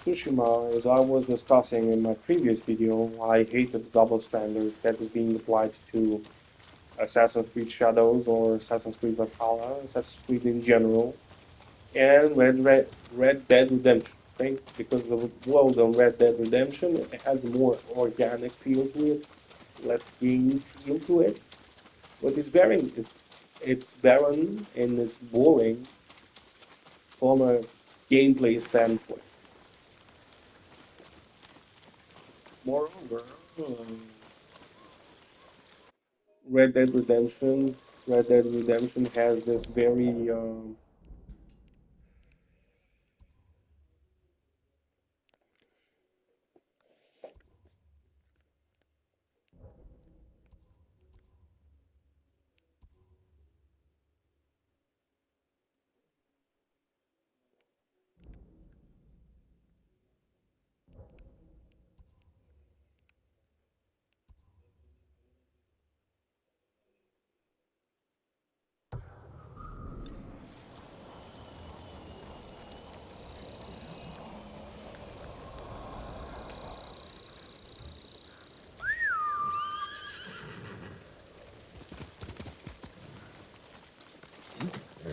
Tsushima, as I was discussing in my previous video, I hate the double standard that is being applied to Assassin's Creed Shadows or Assassin's Creed Valhalla, Assassin's Creed in general, and Red Dead Redemption. Okay? Because the world of Red Dead Redemption it has a more organic feel to it, less game feel to it, but it's barren and it's boring from a gameplay standpoint. Moreover, um, Red Dead Redemption, Red Dead Redemption has this very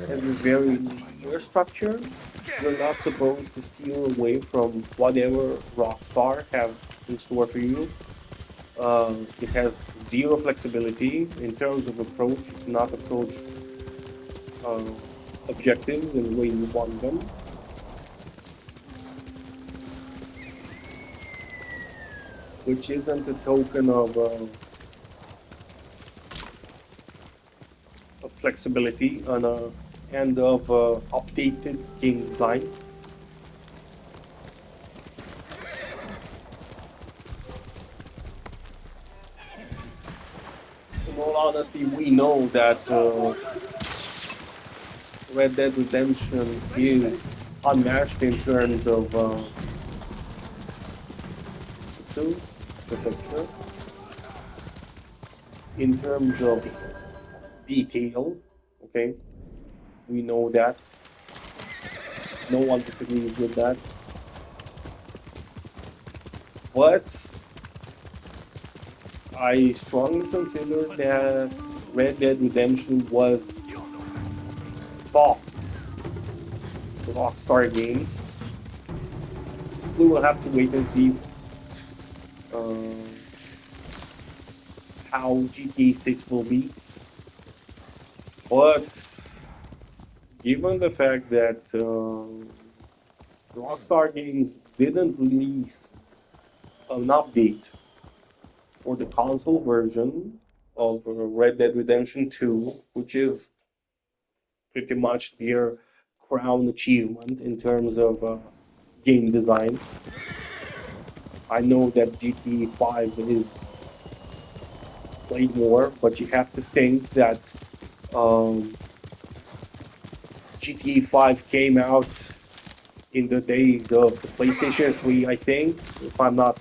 has this very linear structure. You're not supposed to steal away from whatever Rockstar have in store for you. It has zero flexibility in terms of approach. You cannot approach uh, objectives in the way you want them, which isn't a token of flexibility and of updated game design. In all honesty, we know that Red Dead Redemption is unmatched in terms of pixel perfection, in terms of detail. Okay, we know that. No one disagrees with that. But I strongly consider that Red Dead Redemption was top Rockstar games. We will have to wait and see uh, how GTA 6 will be. But given the fact that Rockstar Games didn't release an update for the console version of Red Dead Redemption 2, which is pretty much their crown achievement in terms of game design. I know that GTA 5 is played more, but you have to think that um, GTA 5 came out in the days of the PlayStation 3, I think, if I'm not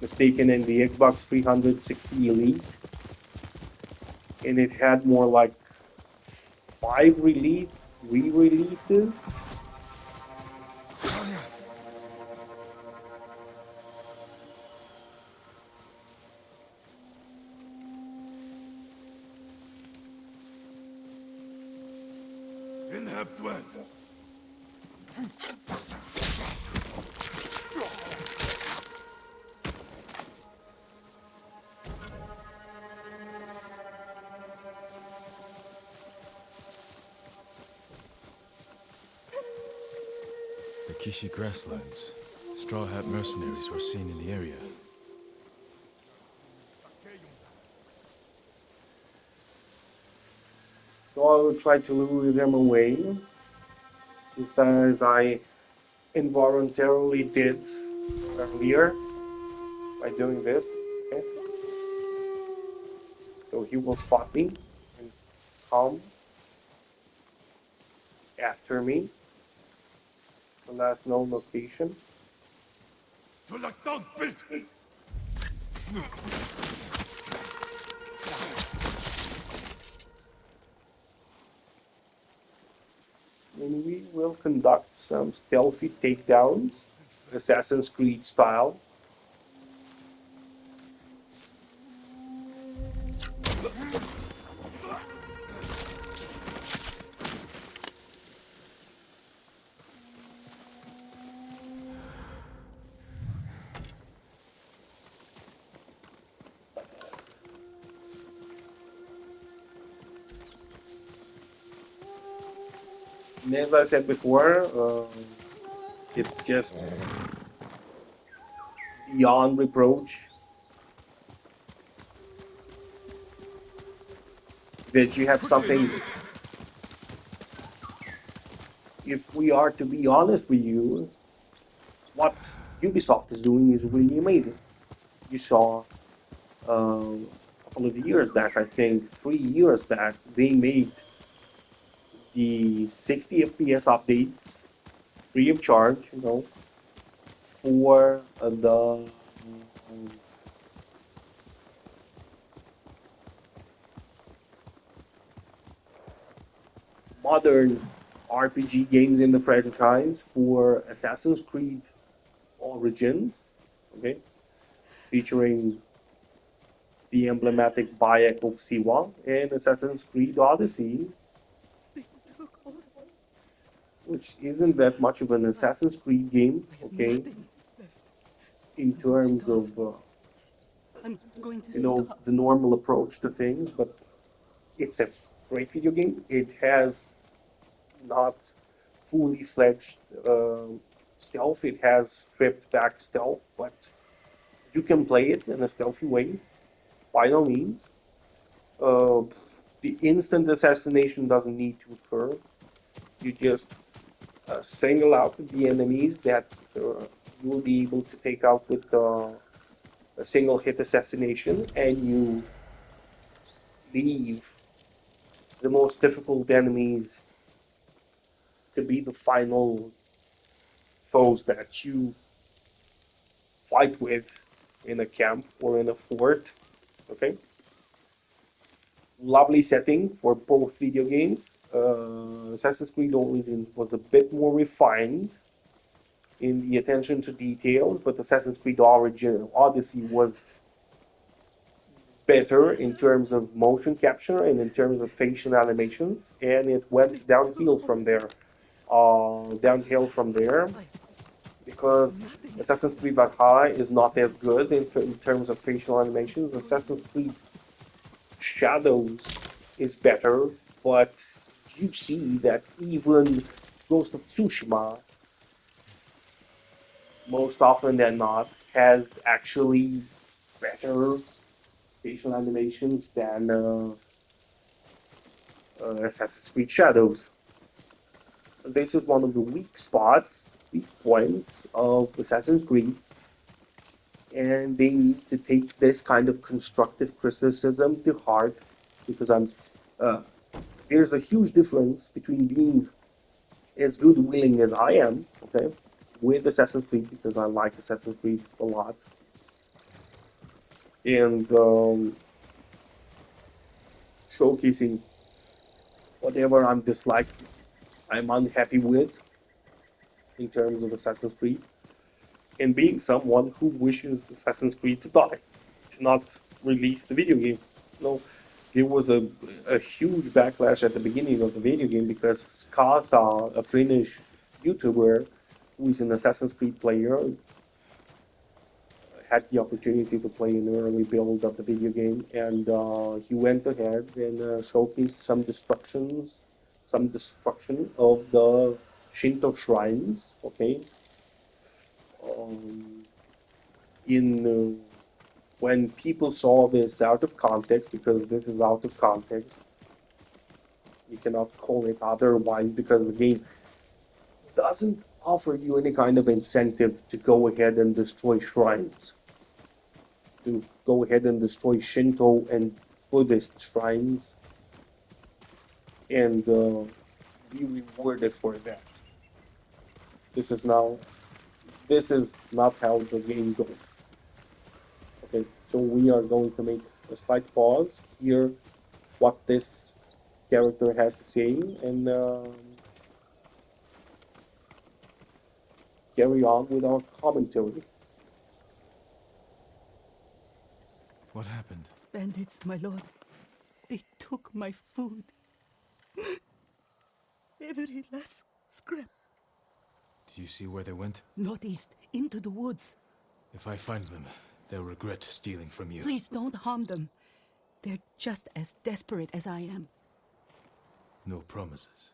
mistaken, in the Xbox 360 Elite, and it had more like five re-releases. The Kishi grasslands. Straw Hat mercenaries were seen in the area. So I will try to lure them away, just as I involuntarily did earlier by doing this. Okay, so he will spot me and come after me. The last known location. And we will conduct some stealthy takedowns. Assassin's Creed style. And as I said before, it's just beyond reproach that you have something. If we are to be honest with you, what Ubisoft is doing is really amazing. You saw a couple of years back, I think 3 years back, they made the 60 FPS updates free of charge, for the modern RPG games in the franchise for Assassin's Creed Origins, okay, featuring the emblematic Bayek of Siwa and Assassin's Creed Odyssey, They took all. which isn't that much of an I, Assassin's Creed game, I have okay, nothing left. in I'm going to terms starve. of I'm going to starve. the normal approach to things, but it's a great video game. It has not fully fledged stealth. It has stripped back stealth, but you can play it in a stealthy way by all means. Uh, the instant assassination doesn't need to occur. You just single out the enemies that you will be able to take out with a single hit assassination, and you leave the most difficult enemies to be the final foes that you fight with in a camp or in a fort. Okay, lovely setting for both video games. Assassin's Creed Origins was a bit more refined in the attention to details, but Assassin's Creed Origin Odyssey was better in terms of motion capture and in terms of facial animations, and it They went took downhill all. from there. Downhill from there I have because nothing Assassin's Creed left. Valhalla is not as good in terms of facial I'm animations. going to Assassin's Creed starve. Shadows is better, but you see that even Ghost of Tsushima, most often than not, has actually better facial animations than Assassin's Creed Shadows. This is one of the weak spots, weak points of Assassin's Creed, and they need to take this kind of constructive criticism to heart because uh, there's a huge difference between being as good willing as I am, okay, with Assassin's Creed because I like Assassin's Creed a lot, and showcasing whatever I'm disliked, I'm unhappy with in terms of Assassin's Creed, and being someone who wishes Assassin's Creed to die, to not release the video game. No, there was a huge backlash at the beginning of the video game because Skasa, a Finnish YouTuber who is an Assassin's Creed player, had the opportunity to play an early build of the video game, and he went ahead and showcased some destruction of the Shinto shrines. Okay, um, in when people saw this out of context, because this is out of context, you cannot call it otherwise because the game doesn't offer you any kind of incentive to go ahead and destroy shrines, to go ahead and destroy Shinto and Buddhist shrines and be rewarded for that. This is now this is not how the game goes. Okay, so we are going to make a slight pause here. What this character has to say, and carry on with our commentary. What happened? Bandits, my lord. They took my food. Every last scrap. Do you see where they went? Northeast, into the woods. If I find them, they'll regret stealing from you. Please don't harm them. They're just as desperate as I am. No promises.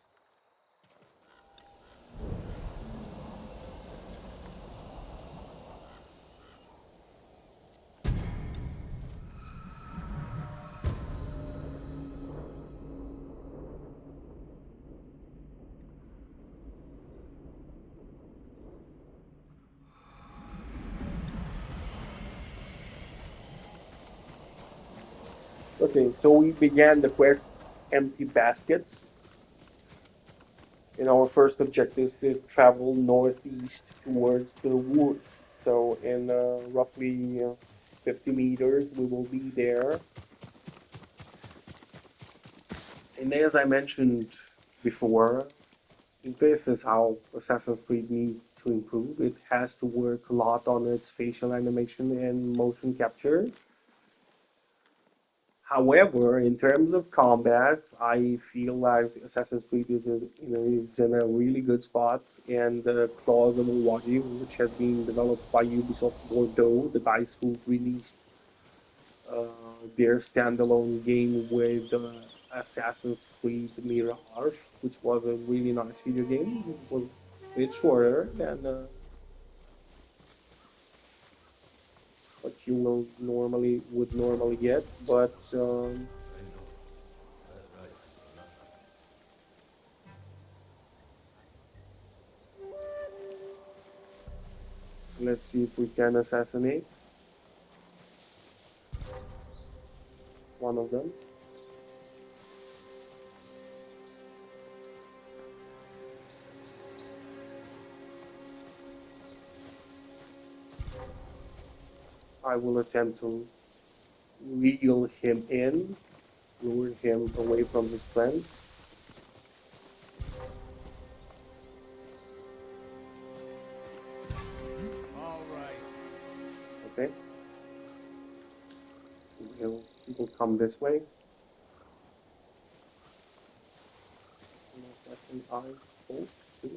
Okay, so we began the quest Empty Baskets. And our first objective is to travel northeast towards the woods. So in roughly 50 meters, we will be there. And as I mentioned before, this is how Assassin's Creed needs to improve. It has to work a lot on its facial animation and motion capture. However, in terms of combat, I feel like Assassin's Creed is in a really good spot. And Claws of Milwaukee, which has been developed by Ubisoft Bordeaux, the guys who released their standalone game with Assassin's Creed Mirage, which was a really nice video game. It was a bit shorter than what you will normally get, but let's see if we can assassinate one of them. I will attempt to reel him in, lure him away from his friend. All right. Okay. He'll come this way. I hope to.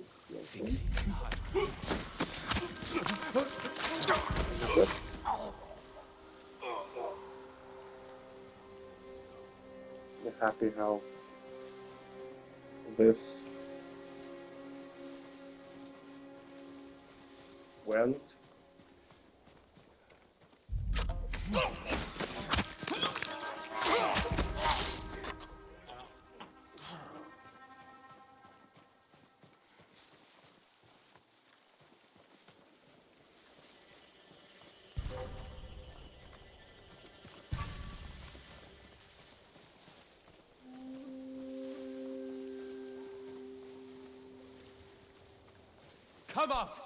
I'm happy how this went. Come out!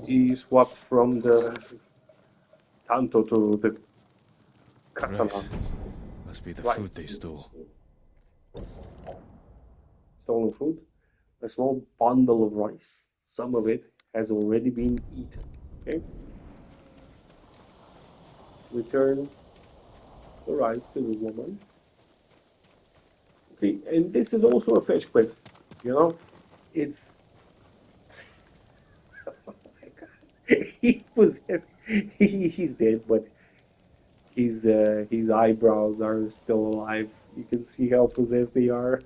He swapped from the Tanto to the Catalans. Must be the Right. food they stole. Stolen food. A small bundle of rice. Some of it has already been eaten. Okay. Return the rice to the woman. Okay, and this is also a fetch quest. You know, it's oh my god. He possessed. He's dead, but his eyebrows are still alive. You can see how possessed they are.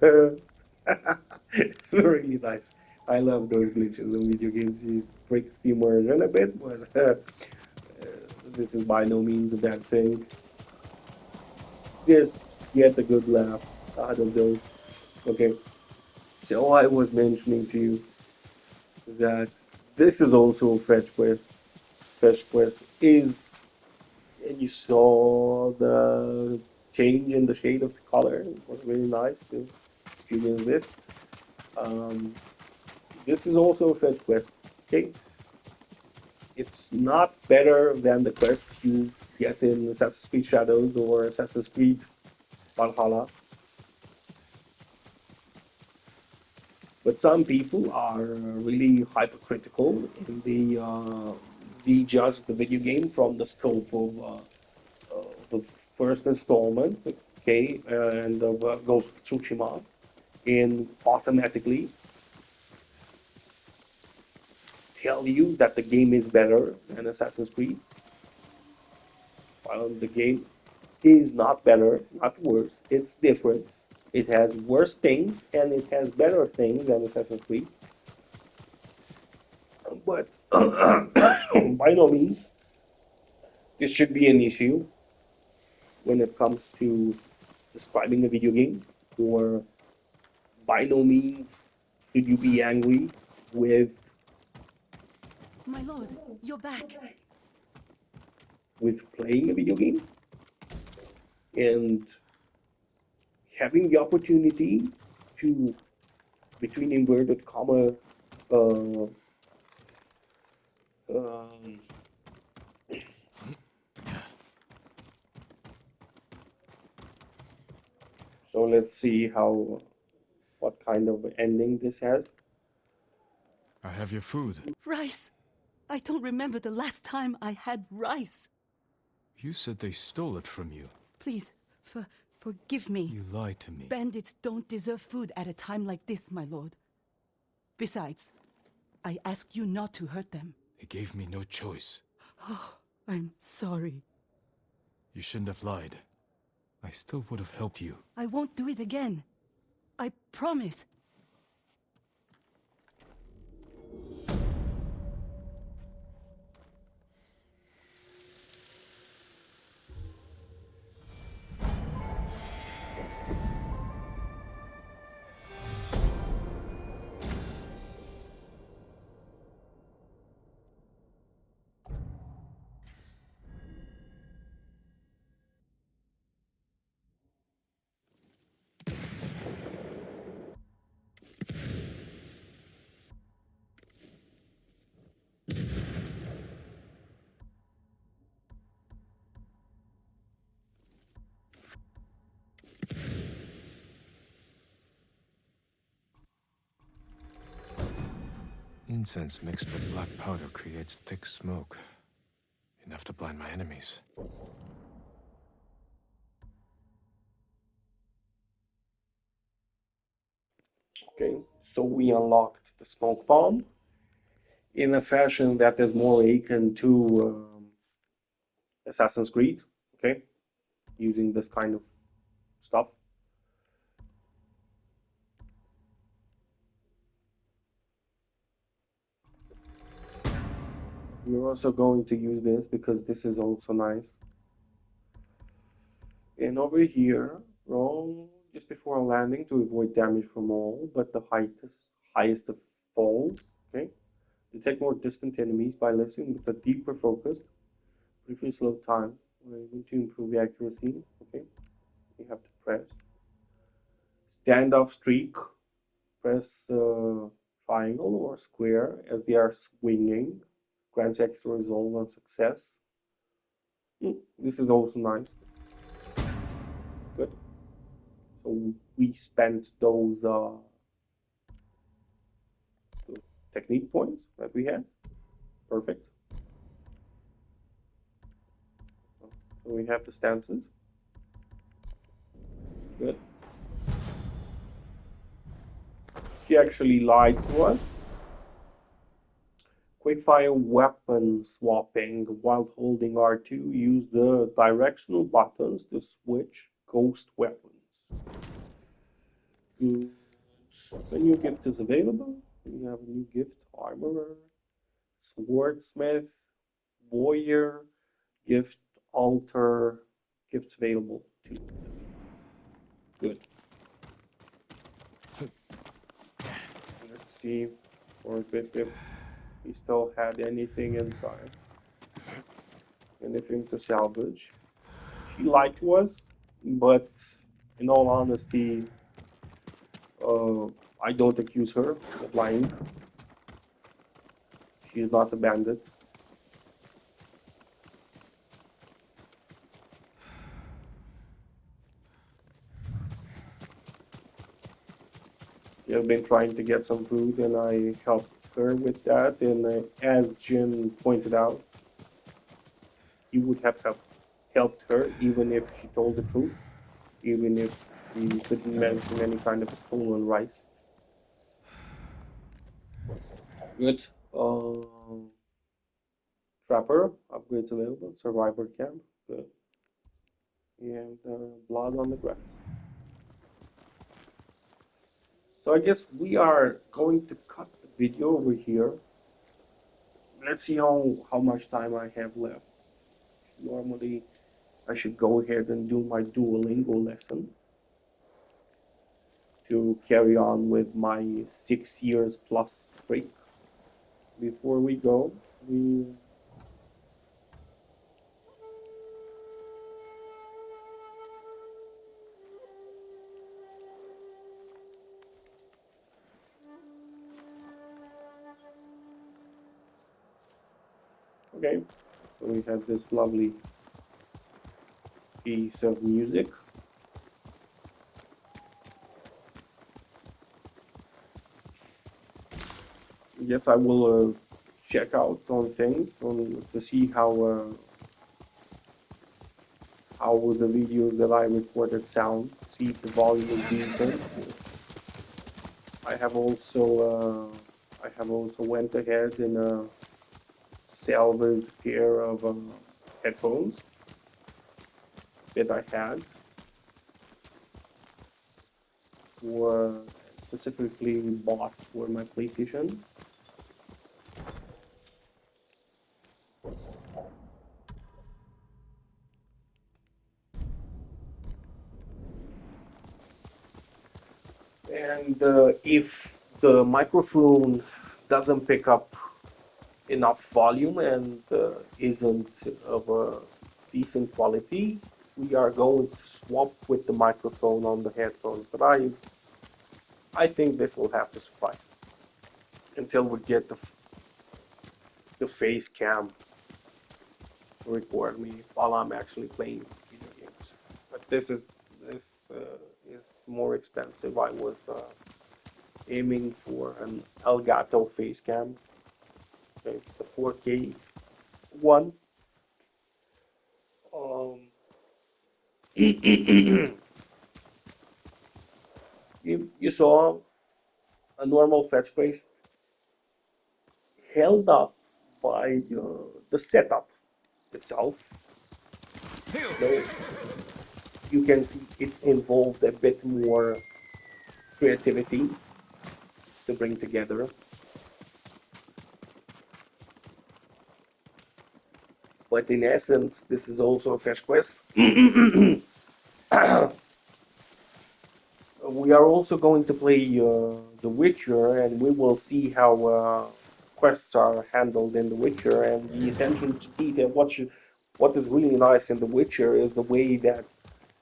Really nice. I love those glitches in video games. It breaks the immersion a bit, but This is by no means a bad thing. Just get a good laugh out of those. Okay. So I was mentioning to you that this is also a fetch quest. Fetch quest is, and you saw the change in the shade of the color. It was really nice to experience this. Um, this is also a fetch quest. Okay, it's not better than the quests you get in Assassin's Creed Shadows or Assassin's Creed Valhalla. But some people are really hypercritical and they judge the video game from the scope of the first installment, okay, and of Ghost of Tsushima, and automatically tell you that the game is better than Assassin's Creed. While the game is not better, not worse. It's different. It has worse things and it has better things than Assassin's Creed. But by no means this should be an issue when it comes to describing a video game, or by no means should you be angry with My lord, you're back. playing a video game and having the opportunity to, between inverted comma, uh, um, so let's see how what kind of ending this has. I have your food. Rice! I don't remember the last time I had rice. You said they stole it from you. Please, forgive me. You lied to me. Bandits don't deserve food at a time like this, my lord. Besides, I asked you not to hurt them. They gave me no choice. Oh, I'm sorry. You shouldn't have lied. I still would have helped you. I won't do it again. I promise. Incense mixed with black powder creates thick smoke. Enough to blind my enemies. Okay, so we unlocked the smoke bomb in a fashion that is more akin to Assassin's Creed. Okay, using this kind of stuff. We're also going to use this because this is also nice. And over here, roll just before landing to avoid damage from all, but the highest of falls. Okay, detect more distant enemies by listening with a deeper focus. Briefly slow time. We're going to improve the accuracy. Okay, you have to press standoff streak. Press triangle or square as they are swinging. Grants extra resolve on success. This is also nice. Good. So we spent those technique points that we had. Perfect. So we have the stances. Good. She actually lied to us. Quickfire weapon swapping while holding R2. Use the directional buttons to switch ghost weapons. Good. A new gift is available. We have a new gift: armorer, swordsmith, warrior, Gift altar gifts available. 2 of them. Good. Let's see for a bit if we still had anything inside. Anything to salvage. She lied to us, but in all honesty, uh, I don't accuse her of lying. She is not a bandit. We have been trying to get some food, and I helped her with that. And as Jim pointed out, he would have helped her even if she told the truth, even if she didn't mention any kind of stolen rice. Good. Trapper upgrades available. Survivor camp. Good. And blood on the grass. So I guess we are going to cut the video over here. Let's see how much time I have left. Normally, I should go ahead and do my Duolingo lesson to carry on with my 6 years plus streak. Before we go, we okay. So we have this lovely piece of music. Yes, I will check out on things to see how the videos that I recorded sound. See if the volume is decent. I have also went ahead and salvaged a pair of headphones that I had for specifically bought for my PlayStation. And if the microphone doesn't pick up enough volume and isn't of a decent quality, we are going to swap with the microphone on the headphones. But I think this will have to suffice until we get the face cam to record me while I'm actually playing video games. But this is more expensive. I was aiming for an Elgato face cam, okay, the 4K one. Um, you saw a normal fetch quest held up by the setup itself. No, you can see it involved a bit more creativity to bring together. But in essence, this is also a fetch quest. We are also going to play The Witcher, and we will see how quests are handled in The Witcher and the attention to detail. What is really nice in The Witcher is the way that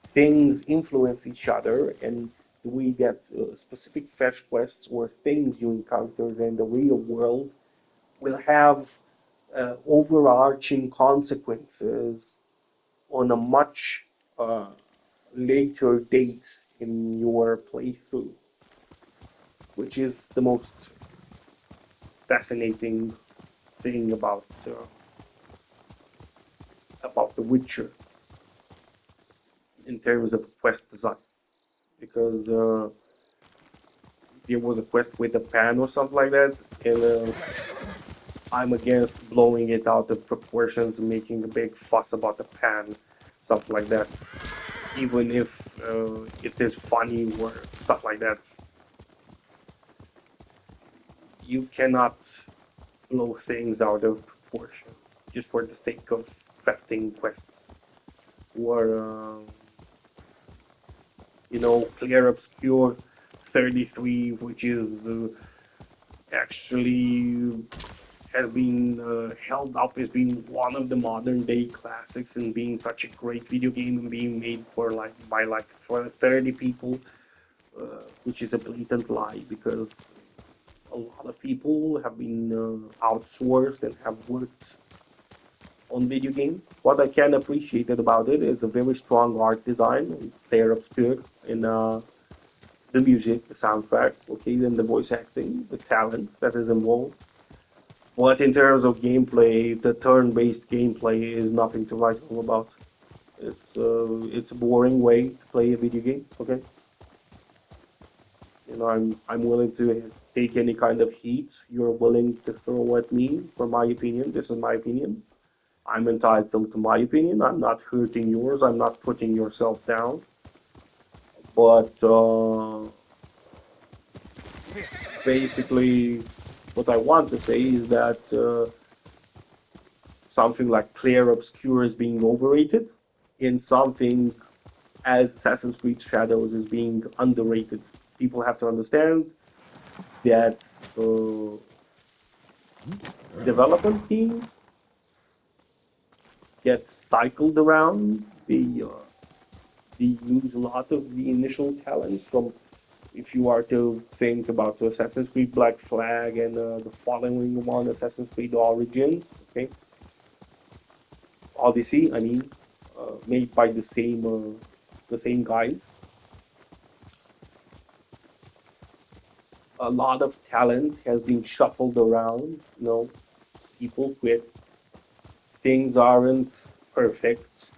things influence each other and the way that specific fetch quests or things you encounter in the real world will have overarching consequences on a much later date in your playthrough, which is the most fascinating thing about The Witcher in terms of quest design, because there was a quest with a pan or something like that, and I'm against blowing it out of proportions and making a big fuss about the pan, stuff like that. Even if it is funny or stuff like that, you cannot blow things out of proportion just for the sake of crafting quests, or Clear Obscure 33, which is actually has been held up as being one of the modern day classics and being such a great video game and being made for like by like 30 people, which is a blatant lie because a lot of people have been outsourced and have worked on video game. What I can appreciate about it is a very strong art design, Player Obscure, in the music, the soundtrack, okay, then the voice acting, the talent that is involved. But in terms of gameplay, the turn-based gameplay is nothing to write home about. It's a boring way to play a video game. Okay, I'm willing to take any kind of heat you're willing to throw at me for my opinion. This is my opinion. I'm entitled to my opinion. I'm not hurting yours. I'm not putting yourself down. But basically, what I want to say is that something like Clear Obscure is being overrated, and something as Assassin's Creed Shadows is being underrated. People have to understand that development teams get cycled around. They use a lot of the initial talent from, if you are to think about Assassin's Creed Black Flag and the following one, Assassin's Creed Origins, okay, Odyssey, I mean, made by the same guys. A lot of talent has been shuffled around. People quit. Things aren't perfect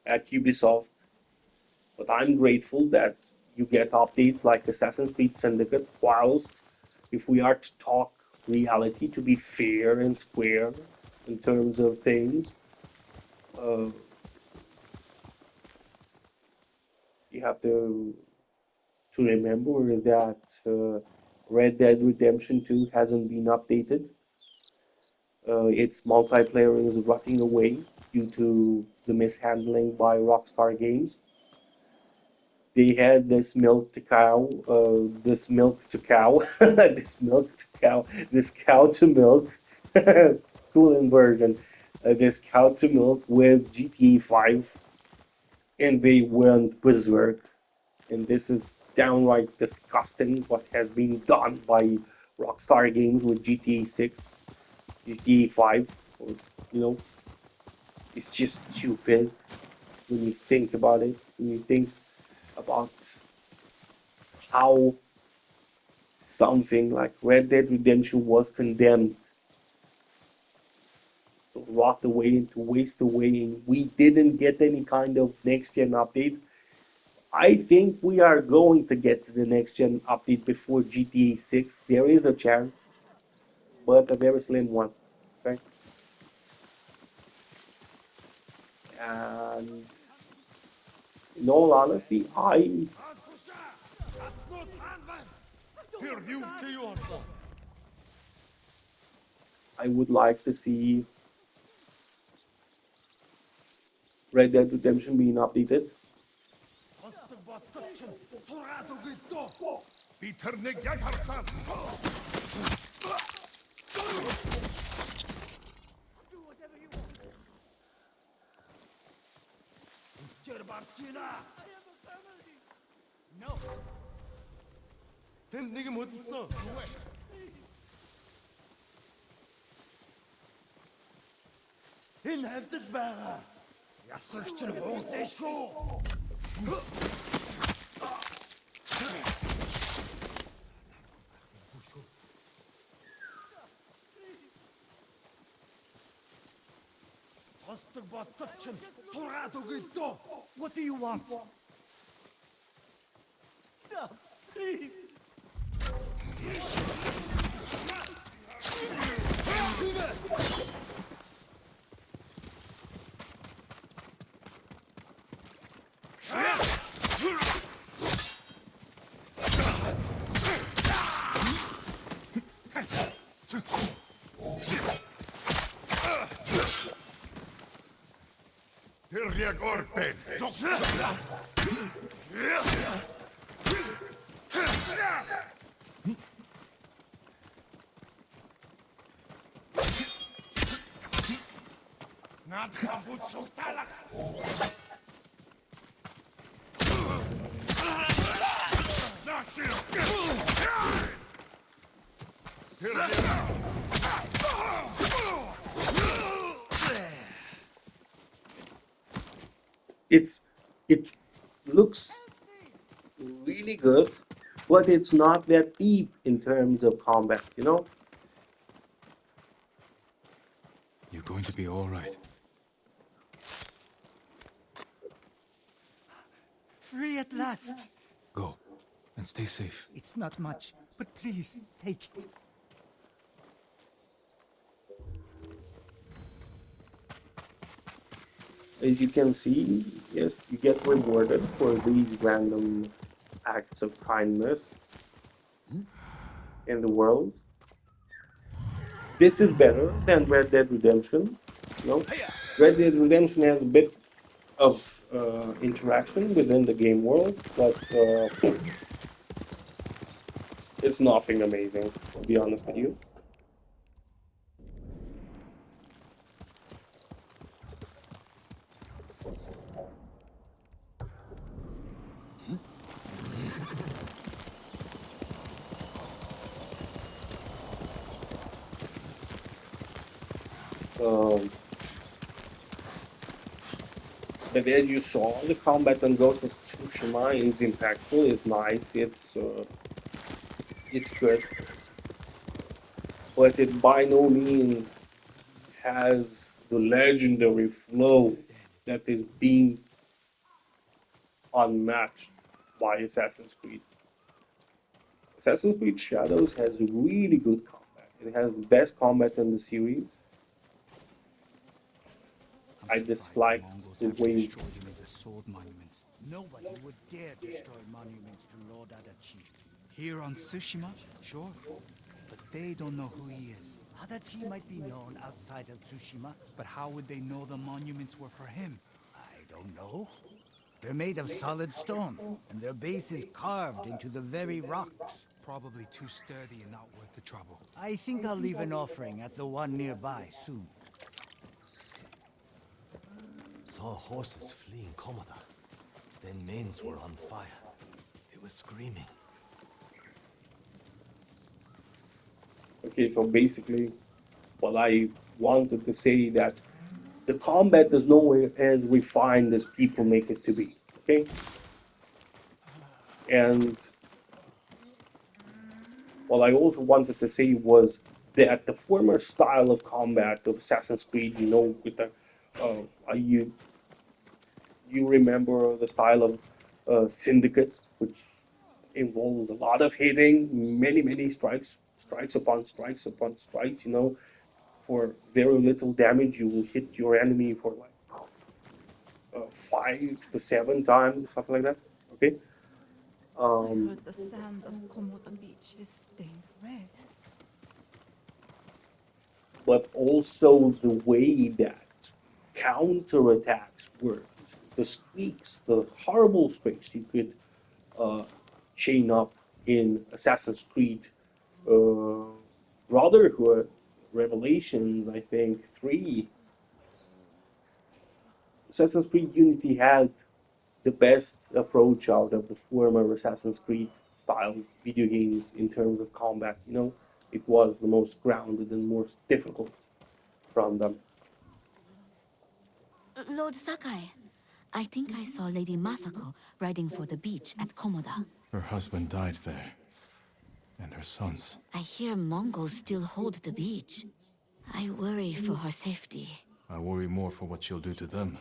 at Ubisoft, but I'm grateful that you get updates like Assassin's Creed Syndicate. Whilst, if we are to talk reality, to be fair and square in terms of things, uh, you have to remember that Red Dead Redemption 2 hasn't been updated. Its multiplayer is rotting away due to the mishandling by Rockstar Games. They had this milk to cow, this milk to cow, this milk to cow, this cow to milk, cool inversion, this cow to milk with GTA 5, and they went berserk. And this is downright disgusting what has been done by Rockstar Games with GTA 6, GTA 5, or, you know, it's just stupid when you think about it, when you think about how something like Red Dead Redemption was condemned to rot away and to waste away, and we didn't get any kind of next gen update. I think we are going to get to the next gen update before GTA 6. There is a chance, but a very slim one. Okay? And in all honesty, I would like to see Red Dead Redemption being updated. Энэ хавьдал байгаа. Ясагч нь хуултай шүү. Сонсдог болтол чинь сургаад өгье л дөө. What do you want? Stop. Please. It looks really good, but it's not that deep in terms of combat, you know? You're going to be all right. Free at last. Go, and stay safe. It's not much, but please, take it. As you can see, yes, you get rewarded for these random acts of kindness in the world. This is better than Red Dead Redemption. You know, Red Dead Redemption has a bit of interaction within the game world, but it's nothing amazing, to be honest with you. Um, but as you saw, the combat on Ghost of Tsushima is impactful, is nice, it's good, but it by no means has the legendary flow that is being unmatched by Assassin's Creed. Assassin's Creed Shadows has really good combat. It has the best combat in the series. I I'm surprised the disliked Mongols the haven't way destroyed him with the sword monuments. Nobody would dare destroy monuments to Lord Adachi. Here on Tsushima, sure, but they don't know who he is. Adachi might be known outside of Tsushima. But how would they know the monuments were for him? I don't know. They're made of solid stone, and their base is carved into the very rocks. Probably too sturdy and not worth the trouble. I think I'll leave an offering at the one nearby soon. Saw horses fleeing Komoda. Their manes were on fire. They were screaming. okay, so basically what I wanted to say that the combat is nowhere as refined as people make it to be. Okay? And what I also wanted to say was that the former style of combat of Assassin's Creed, you know, with the you remember the style of Syndicate, which involves a lot of hitting, many strikes, strikes upon strikes upon strikes. You know, for very little damage, you will hit your enemy for like 5 to 7 times, something like that. Okay. I Um, heard the sand of Komoda Beach is stained red. but also the way that counterattacks worked. The streaks, the horrible streaks you could uh, chain up in Assassin's Creed uh, Brotherhood, Revelations, I think, 3. Assassin's Creed Unity had the best approach out of the former Assassin's Creed style video games in terms of combat. You know, it was the most grounded and most difficult from them. Lord Sakai, I think I saw Lady Masako riding for the beach at Komoda. Her husband died there, and her sons. I hear Mongols still hold the beach. I worry for her safety. I worry more for what she'll do to them.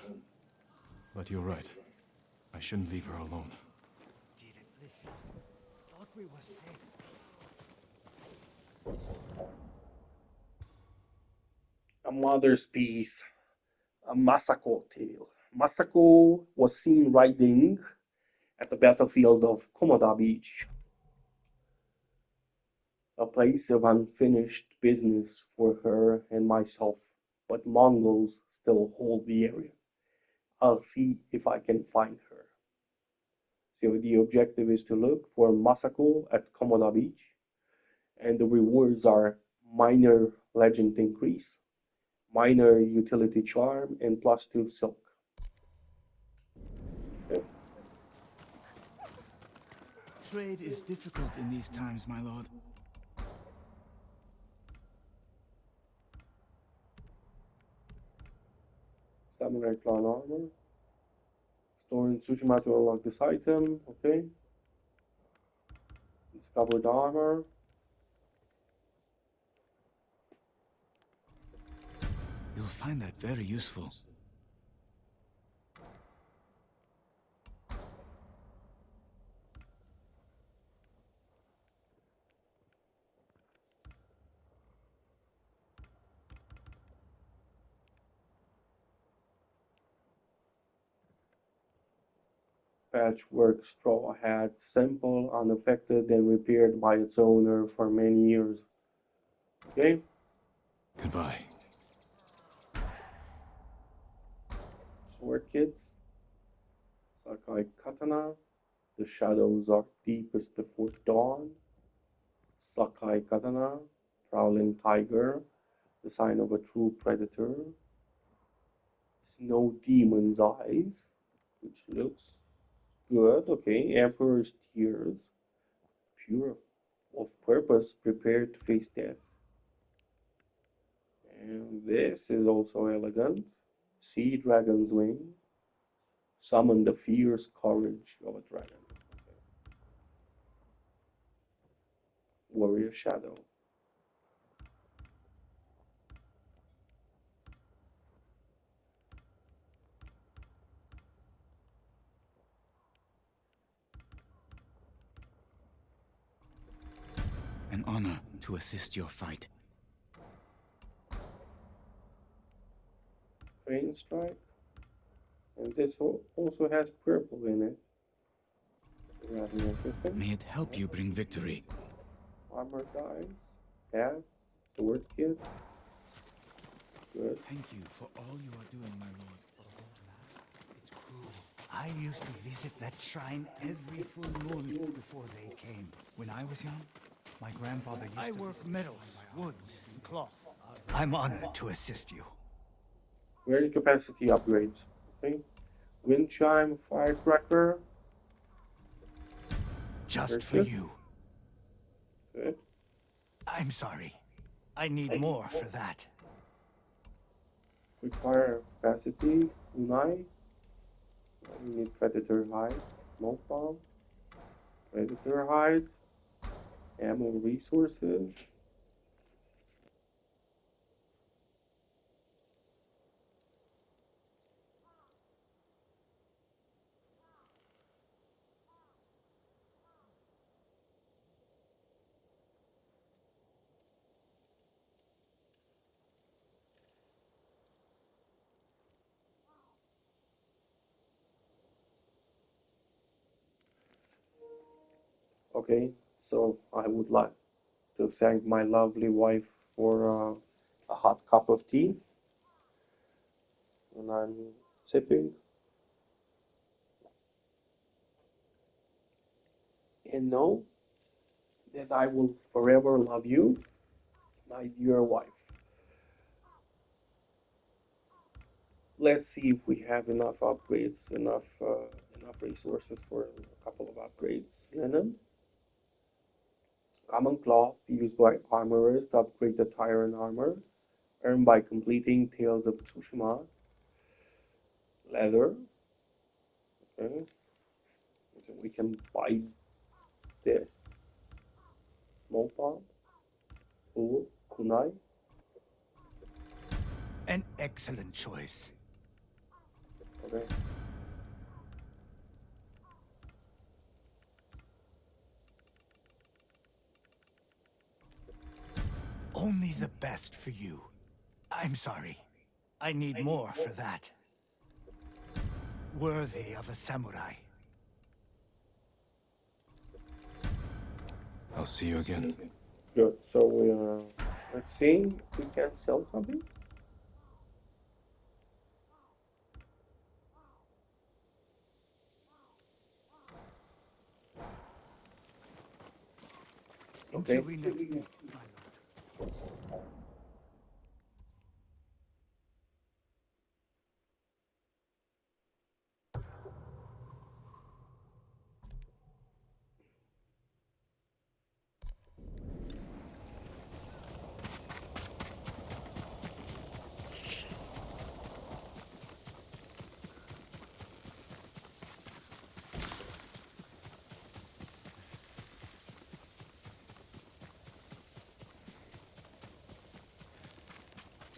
But you're right. I shouldn't leave her alone. Didn't listen. Thought we were safe. A mother's piece, a Masako tale. Masako was seen riding at the battlefield of Komoda Beach, a place of unfinished business for her and myself, but Mongols still hold the area. I'll see if I can find her. So the objective is to look for Masako at Komoda Beach, and the rewards are minor legend increase, minor utility charm, and +2 silk. Okay. Trade is difficult in these times, my lord. Samurai clan armor. Store in Tsushima to unlock this item. Okay. Discovered armor. You'll find that very useful. Patchwork straw hat, simple, unaffected, and repaired by its owner for many years. Okay. Goodbye. Sword kits. Sakai katana. The shadows are deepest before dawn. Sakai katana. Prowling tiger. The sign of a true predator. Snow demon's eyes, which looks good. Okay. Emperor's tears. Pure of purpose, prepared to face death. And this is also elegant. Sea dragon's wing. Summon the fierce courage of a dragon. Okay. Warrior shadow. An honor to assist your fight. Rain strike. And this also has purple in it. Rather interesting. May it help you bring victory. Armor dies. Paths. Sword kits. Good. Thank you for all you are doing, my lord. It's cruel. I used to visit that shrine every full moon before they came. When I was young, my grandfather used I to work visit metals, my woods, and cloth. I'm honored to assist you. Very capacity upgrades. Okay. Wind chime, firecracker. Just for Purchase. you. Good. I'm sorry. I need more for that. Require capacity. Kunai. We need predator hides. Smoke bomb. Predator hide. Ammo resources. Okay, so I would like to thank my lovely wife for a hot cup of tea. And I'm sipping. And know that I will forever love you, my dear wife. Let's see if we have enough upgrades, enough resources for a couple of upgrades. Linen, common cloth used by armorers to upgrade the tyrant armor, earned by completing Tales of Tsushima. Leather, okay. So we can buy this. Small bomb, tool, kunai. An excellent choice. Okay. Only the best for you. I'm sorry. I need more for that. Worthy of a samurai. I'll see you again. Good. So let's see if we can sell something. Okay. Until we next meet, my lord.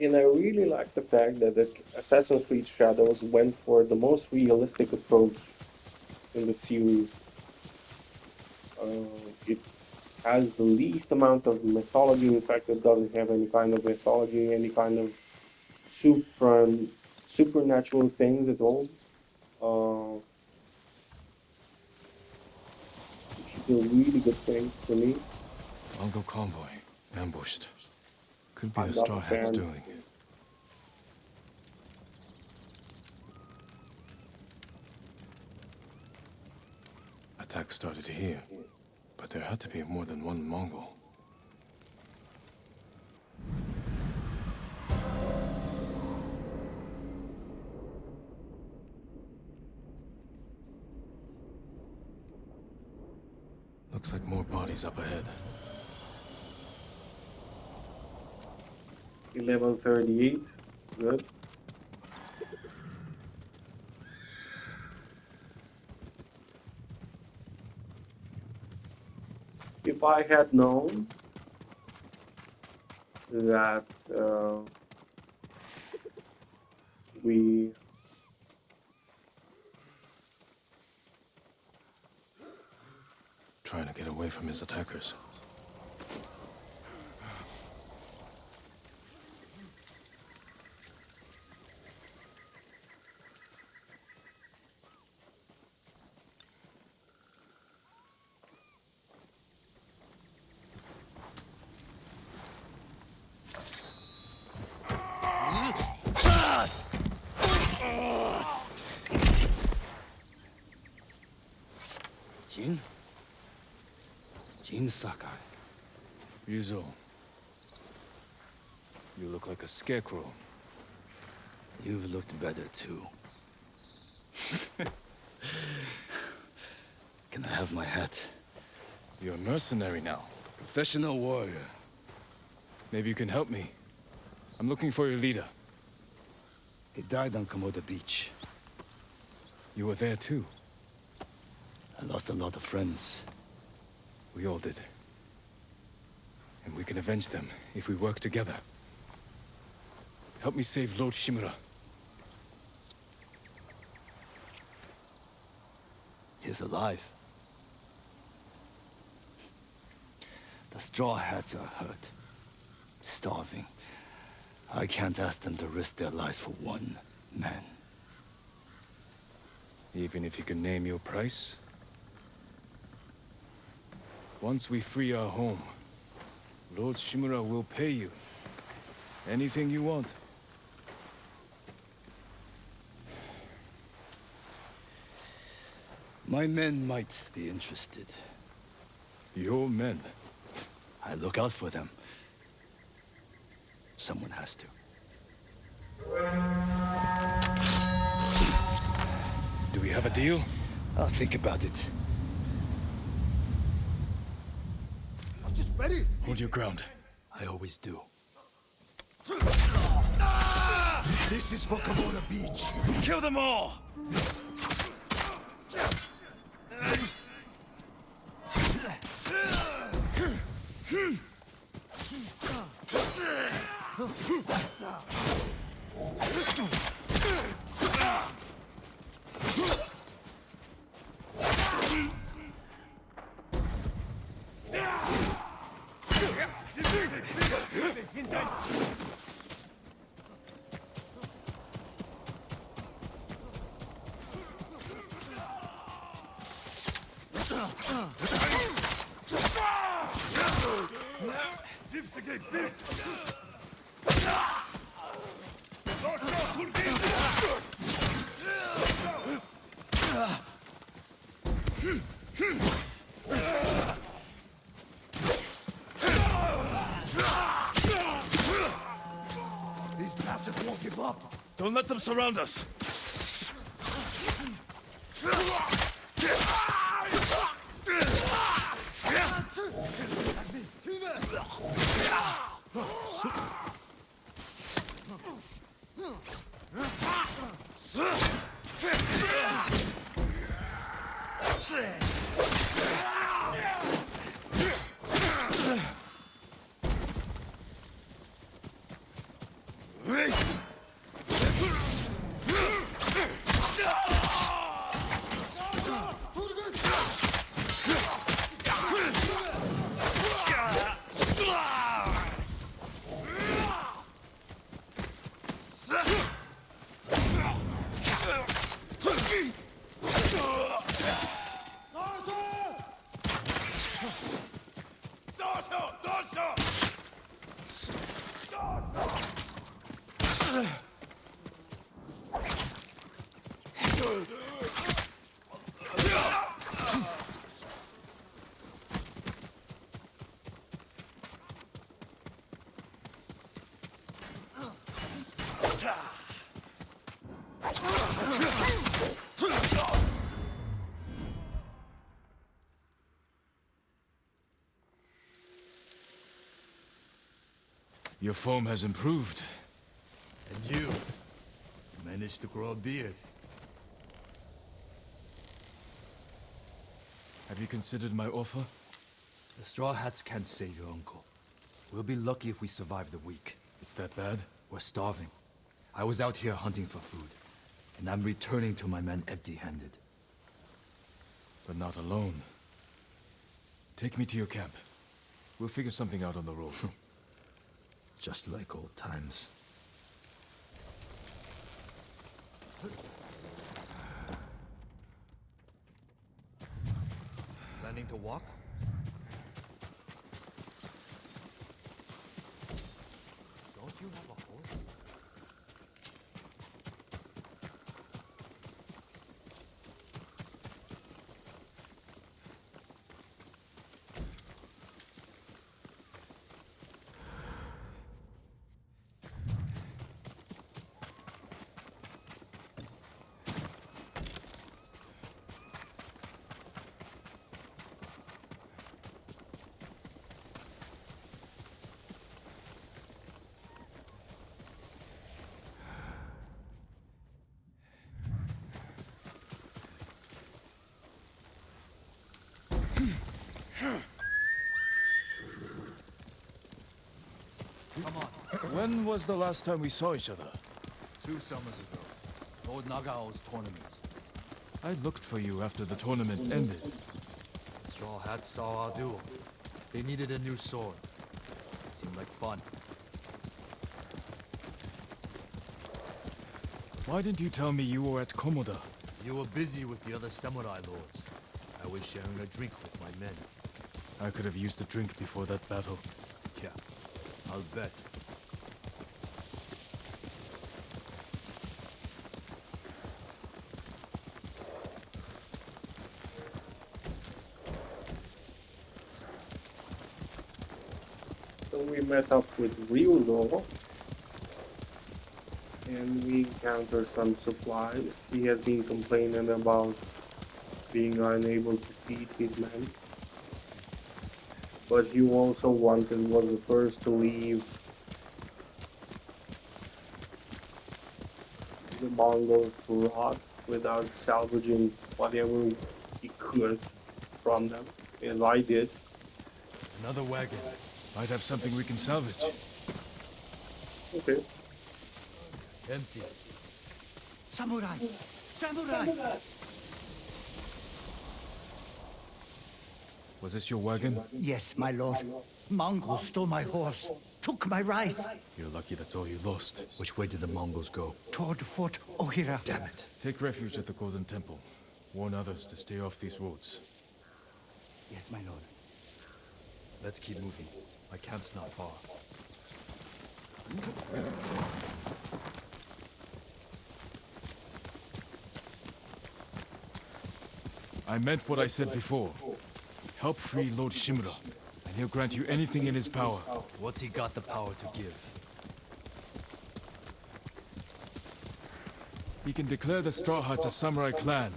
And I really like the fact that the Assassin's Creed Shadows went for the most realistic approach in the series. It has the least amount of mythology. In fact, it doesn't have any kind of mythology, any kind of super supernatural things at all. Uh, which is a really good thing for me. Mongol convoy. Ambushed. Could be I'm the not Straw a Hats fan. doing. Attack started here, but there had to be more than one Mongol. Looks like more bodies up ahead. 11:38. Good. If I had known that we Trying to get away from his attackers. Jin? Jin Sakai. Ryuzo, you look like a scarecrow. You've looked better too. Can I have my hat? You're a mercenary now. Professional warrior. Maybe you can help me. I'm looking for your leader. He died on Komoda Beach. You were there too. I lost a lot of friends. We all did. And we can avenge them if we work together. Help me save Lord Shimura. He's alive. The Straw Hats are hurt. Starving. I can't ask them to risk their lives for one man. Even if you can name your price? Once we free our home, Lord Shimura will pay you. Anything you want. My men might be interested. Your men. I look out for them. Someone has to. Do we have a deal? I'll think about it. Hold your ground. I always do. This is for Komoda Beach. Kill them all! up! Don't let them surround us! Your form has improved. And you managed to grow a beard. Have you considered my offer? The Straw Hats can't save your uncle. We'll be lucky if we survive the week. It's that bad? We're starving. I was out here hunting for food, and I'm returning to my men empty-handed. But not alone. Take me to your camp. We'll figure something out on the road. Just like old times. Planning to walk? Don't you have a horse? Come on. When was the last time we saw each other? 2 summers ago. Lord Nagao's tournament. I looked for you after the tournament ended. Straw Hats saw our duel. They needed a new sword. Seemed like fun. Why didn't you tell me you were at Komoda? You were busy with the other samurai lords. I was sharing a drink with my men. I could have used a drink before that battle. Yeah, I'll bet. So we met up with Ryuzo, and we encountered some supplies. He has been complaining about being unable to feed his men. But he also was the first to leave the Mongols to rot without salvaging whatever he could from them, as I did. Another wagon. Might have something we can salvage. Okay. Empty. Samurai! Samurai! Was this your wagon? Yes, my lord. Mongols stole my horse, took my rice. You're lucky that's all you lost. Which way did the Mongols go? Toward Fort Ohira. Damn it. Take refuge at the Golden Temple. Warn others to stay off these roads. Yes, my lord. Let's keep moving. My camp's not far. I meant what I said before. Help free Lord Shimura, and he'll grant you anything in his power. What's he got the power to give? He can declare the Straw Hats a samurai clan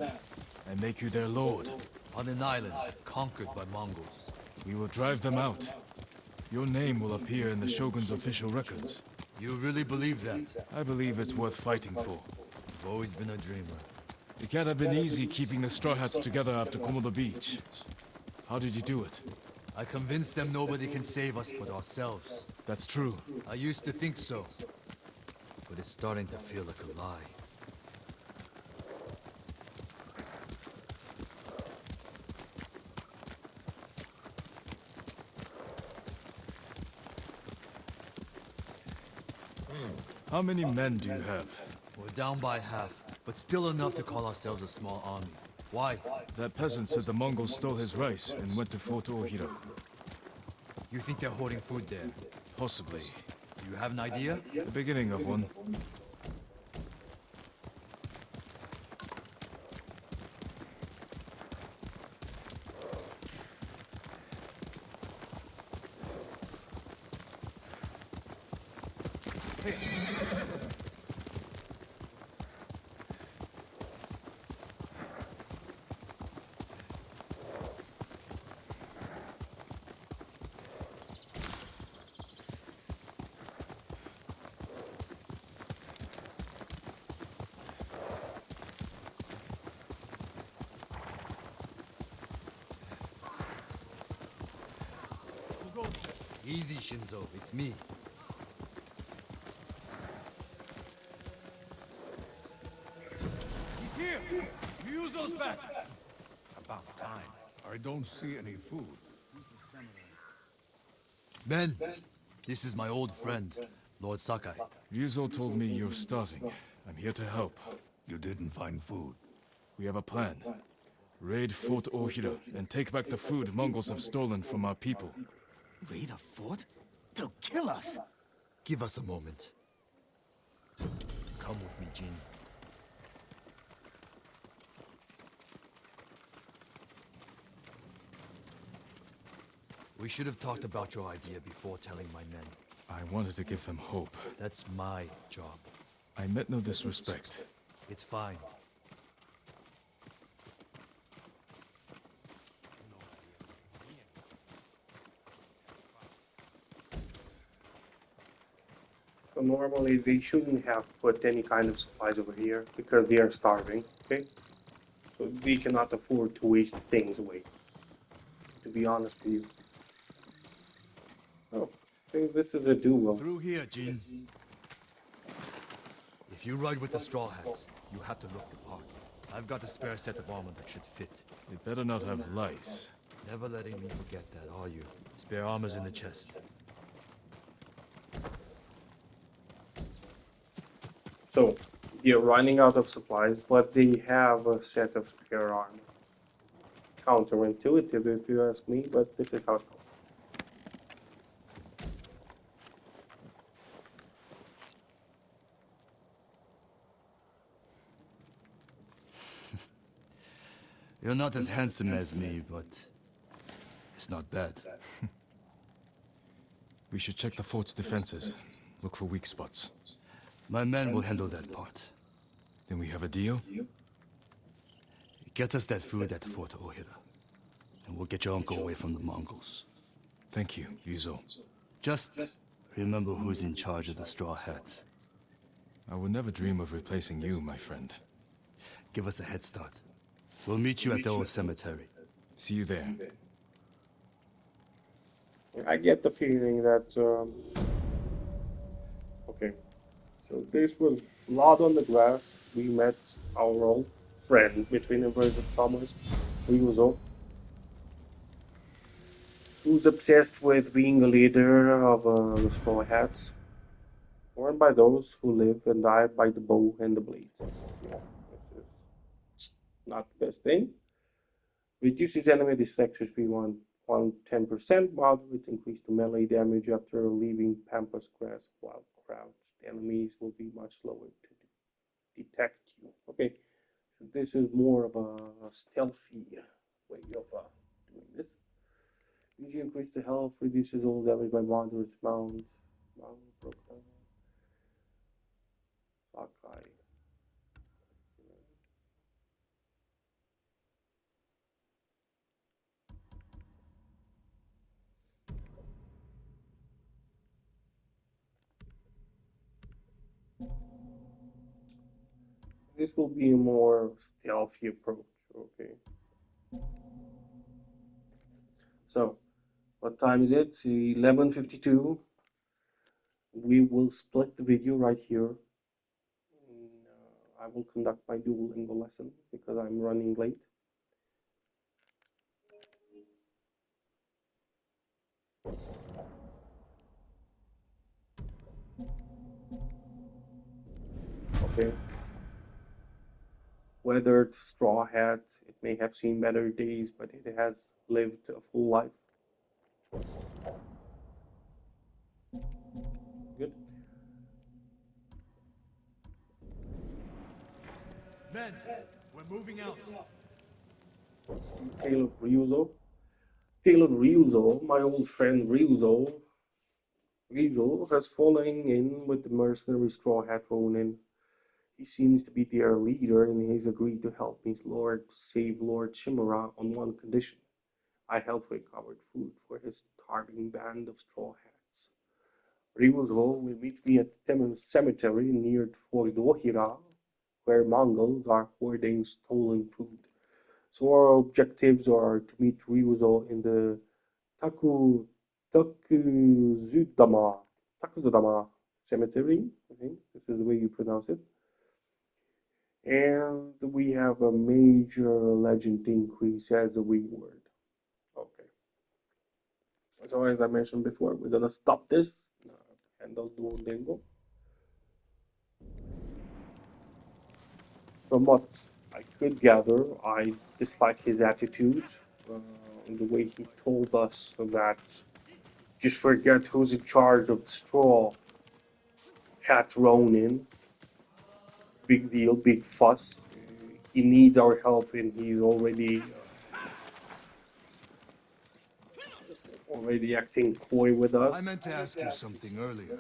and make you their lord. On an island conquered by Mongols. We will drive them out. Your name will appear in the Shogun's official records. You really believe that? I believe it's worth fighting for. You've always been a dreamer. It can't have been easy keeping the Straw Hats together after Komodo Beach. How did you do it? I convinced them nobody can save us but ourselves. That's true. I used to think so. But it's starting to feel like a lie. How many men do you have? We're down by half, but still enough to call ourselves a small army. Why? That peasant said the Mongols stole his rice and went to Fort Ohira. You think they're hoarding food there? Possibly. Do you have an idea? The beginning of one. Easy, Shinzo. It's me. He's here! Ryuzo's back! About time. I don't see any food. Men, this is my old friend, Lord Sakai. Ryuzo told me you're starving. I'm here to help. You didn't find food. We have a plan. Raid Fort Ohira and take back the food Mongols have stolen from our people. Raid a fort? They'll kill us! Give us a moment. Come with me, Jin. We should have talked about your idea before telling my men. I wanted to give them hope. That's my job. I meant no disrespect. It's fine. So normally they shouldn't have put any kind of supplies over here because they are starving, okay? So they cannot afford to waste things away, to be honest with you. Oh, I think this is a duel. Through here, Jin. If you ride with the Straw Hats, you have to look the part. I've got a spare set of armor that should fit. It better not have lice. Never letting me forget that, are you? Spare armor's in the chest. So, they're running out of supplies, but they have a set of spare armor. Counterintuitive if you ask me, but this is how it goes. You're not as handsome as me, but it's not bad. We should check the fort's defenses. Look for weak spots. My men will handle that part. Then we have a deal? Get us that food at Fort Ohira, and we'll get your uncle away from the Mongols. Thank you, Ryuzo. Just remember who's in charge of the Straw Hats. I would never dream of replacing you, my friend. Give us a head start. We'll meet you at the old cemetery. See you there. I get the feeling that, okay, so this was blood on the grass. We met our old friend, between inverted commas, Ryuzo, who's obsessed with being a leader of the Straw Hats, worn by those who live and die by the bow and the blade. Yeah, this is not the best thing. Reduces enemy deflector speed 110%, moderate increase to melee damage after leaving Pampas grass while crouched. Enemies will be much slower to detect you. Okay, so this is more of a stealthy way of doing this. Usually increase the health, reduces all damage by moderate amount. Sakai. This will be a more stealthy approach. Okay. So, what time is it? 11:52. We will split the video right here. I will conduct my Duolingo lesson because I'm running late. Okay. Weathered straw hat. It may have seen better days, but it has lived a full life. Good. Men, we're moving out. Tale of Ryuzo. Tale of Ryuzo, my old friend Ryuzo. Ryuzo has fallen in with the mercenary Straw Hat Ronin. He seems to be their leader, and he's agreed to help me save Lord Shimura on one condition. I help recover food for his starving band of straw hats. Ryuzo will meet me at the cemetery near Fort Ohira, where Mongols are hoarding stolen food. So our objectives are to meet Ryuzo in the Taku Takuzudama Takuzudama cemetery. I think this is the way you pronounce it. And we have a major legend increase as a reward. Okay. So as I mentioned before, we're gonna stop this. Handle Duolingo. From what I could gather, I dislike his attitude, uh, the way he told us that just forget who's in charge of the straw hat Ronin. Big deal, big fuss. He needs our help, and he's already acting coy with I us. meant to ask you something earlier.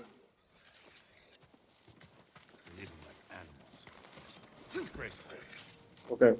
Living like animals. It's disgraceful. Okay.